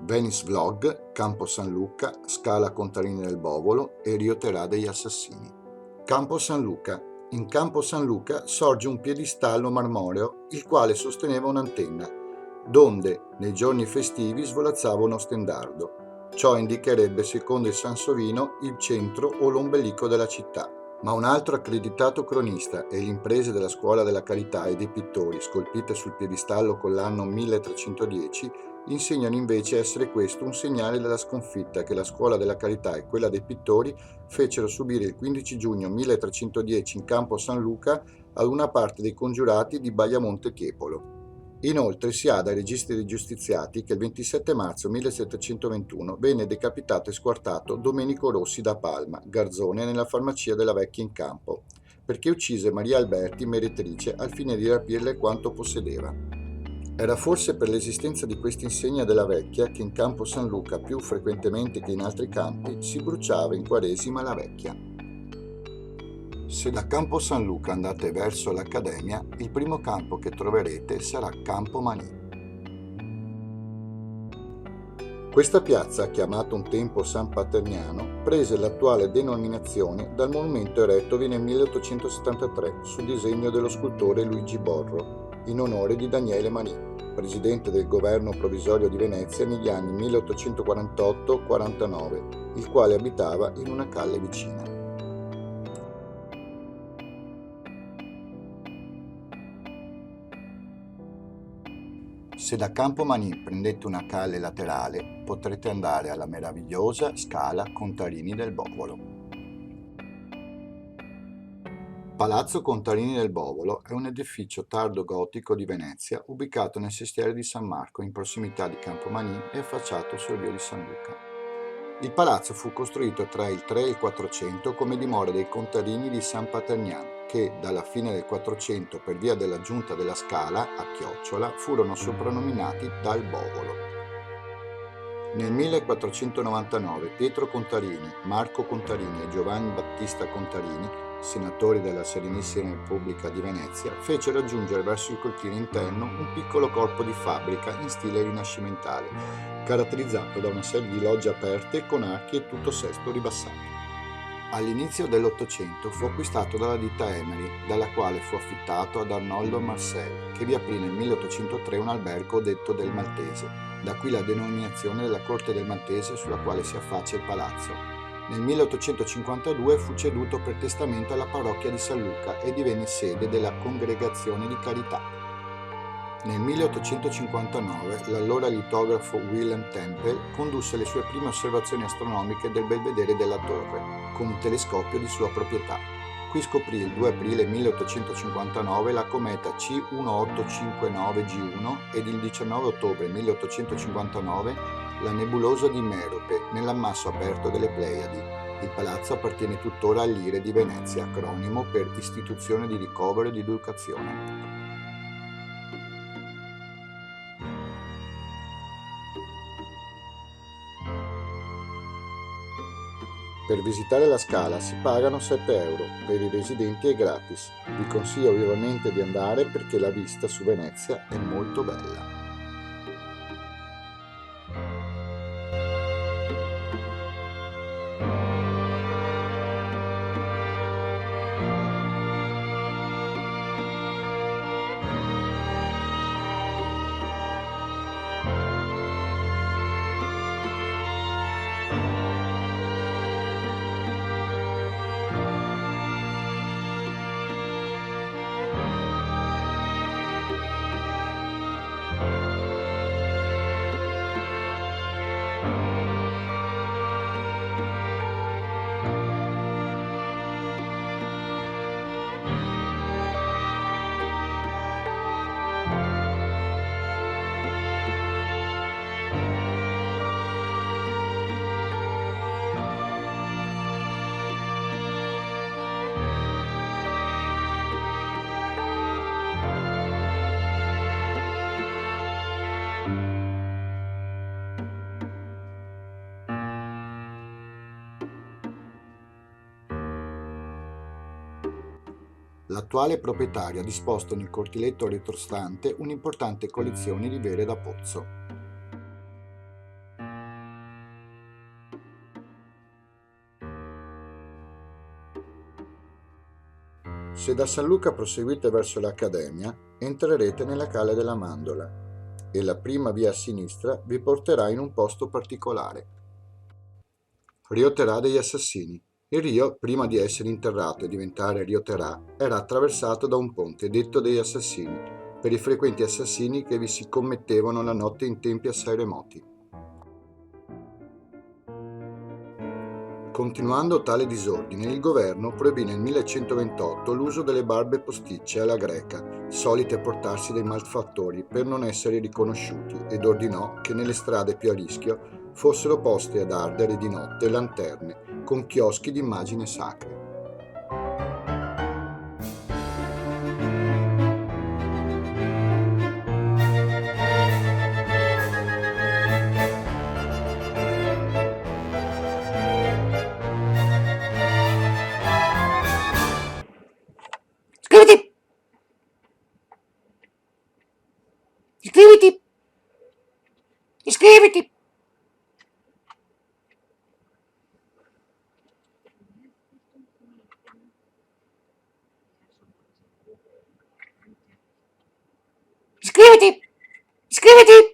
Venice Vlog, Campo San Luca, Scala Contarini del Bovolo e Rio Terà degli Assassini. Campo San Luca. In Campo San Luca sorge un piedistallo marmoreo il quale sosteneva un'antenna, donde nei giorni festivi svolazzava uno stendardo. Ciò indicherebbe, secondo il Sansovino, il centro o l'ombelico della città. Ma un altro accreditato cronista e le imprese della Scuola della Carità e dei pittori scolpite sul piedistallo con l'anno 1310 insegnano invece essere questo un segnale della sconfitta che la Scuola della Carità e quella dei pittori fecero subire il 15 giugno 1310 in Campo San Luca ad una parte dei congiurati di Baiamonte Tiepolo. Inoltre si ha dai registri dei giustiziati che il 27 marzo 1721 venne decapitato e squartato Domenico Rossi da Palma, garzone nella farmacia della Vecchia in Campo, perché uccise Maria Alberti, meretrice, al fine di rapirle quanto possedeva. Era forse per l'esistenza di questa insegna della Vecchia che in Campo San Luca, più frequentemente che in altri campi, si bruciava in Quaresima la Vecchia. Se da Campo San Luca andate verso l'Accademia, il primo campo che troverete sarà Campo Manin. Questa piazza, chiamata un tempo San Paterniano, prese l'attuale denominazione dal monumento erettovi nel 1873 su disegno dello scultore Luigi Borro, in onore di Daniele Manin, presidente del governo provvisorio di Venezia negli anni 1848-49, il quale abitava in una calle vicina. Se da Campo Manin prendete una calle laterale, potrete andare alla meravigliosa Scala Contarini del Bovolo. Palazzo Contarini del Bovolo è un edificio tardo gotico di Venezia ubicato nel sestiere di San Marco in prossimità di Campo Manin e affacciato sul Rio di San Luca. Il palazzo fu costruito tra il 3 e il 400 come dimora dei Contarini di San Paterniano, che dalla fine del 400 per via dell'aggiunta della scala a chiocciola furono soprannominati dal Bovolo. Nel 1499 Pietro Contarini, Marco Contarini e Giovanni Battista Contarini, senatori della Serenissima Repubblica di Venezia, fecero aggiungere verso il cortile interno un piccolo corpo di fabbrica in stile rinascimentale, caratterizzato da una serie di logge aperte con archi e tutto sesto ribassato. All'inizio dell'Ottocento fu acquistato dalla ditta Emery, dalla quale fu affittato ad Arnoldo Marcel, che vi aprì nel 1803 un albergo detto del Maltese, da qui la denominazione della Corte del Maltese sulla quale si affaccia il palazzo. Nel 1852 fu ceduto per testamento alla parrocchia di San Luca e divenne sede della Congregazione di Carità. Nel 1859 l'allora litografo Wilhelm Tempel condusse le sue prime osservazioni astronomiche del belvedere della torre, con un telescopio di sua proprietà. Qui scoprì il 2 aprile 1859 la cometa C1859G1 ed il 19 ottobre 1859 la nebulosa di Merope nell'ammasso aperto delle Pleiadi. Il palazzo appartiene tuttora all'IRE di Venezia, acronimo per Istituzione di Ricovero e di Educazione. Per visitare la Scala si pagano 7 euro, per i residenti è gratis. Vi consiglio vivamente di andare perché la vista su Venezia è molto bella. L'attuale proprietario ha disposto nel cortiletto retrostante un'importante collezione di vere da pozzo. Se da San Luca proseguite verso l'Accademia, entrerete nella Calle della Mandola e la prima via a sinistra vi porterà in un posto particolare. Rio Terà degli Assassini. Il rio, prima di essere interrato e diventare Rio Terà, era attraversato da un ponte detto degli Assassini, per i frequenti assassini che vi si commettevano la notte in tempi assai remoti. Continuando tale disordine, il governo proibì nel 1128 l'uso delle barbe posticce alla greca, solite portarsi dai malfattori per non essere riconosciuti, ed ordinò che nelle strade più a rischio fossero poste ad ardere di notte lanterne con chioschi di immagini sacre. Iscriviti! Iscriviti! Iscriviti! Iscriviti! Iscriviti!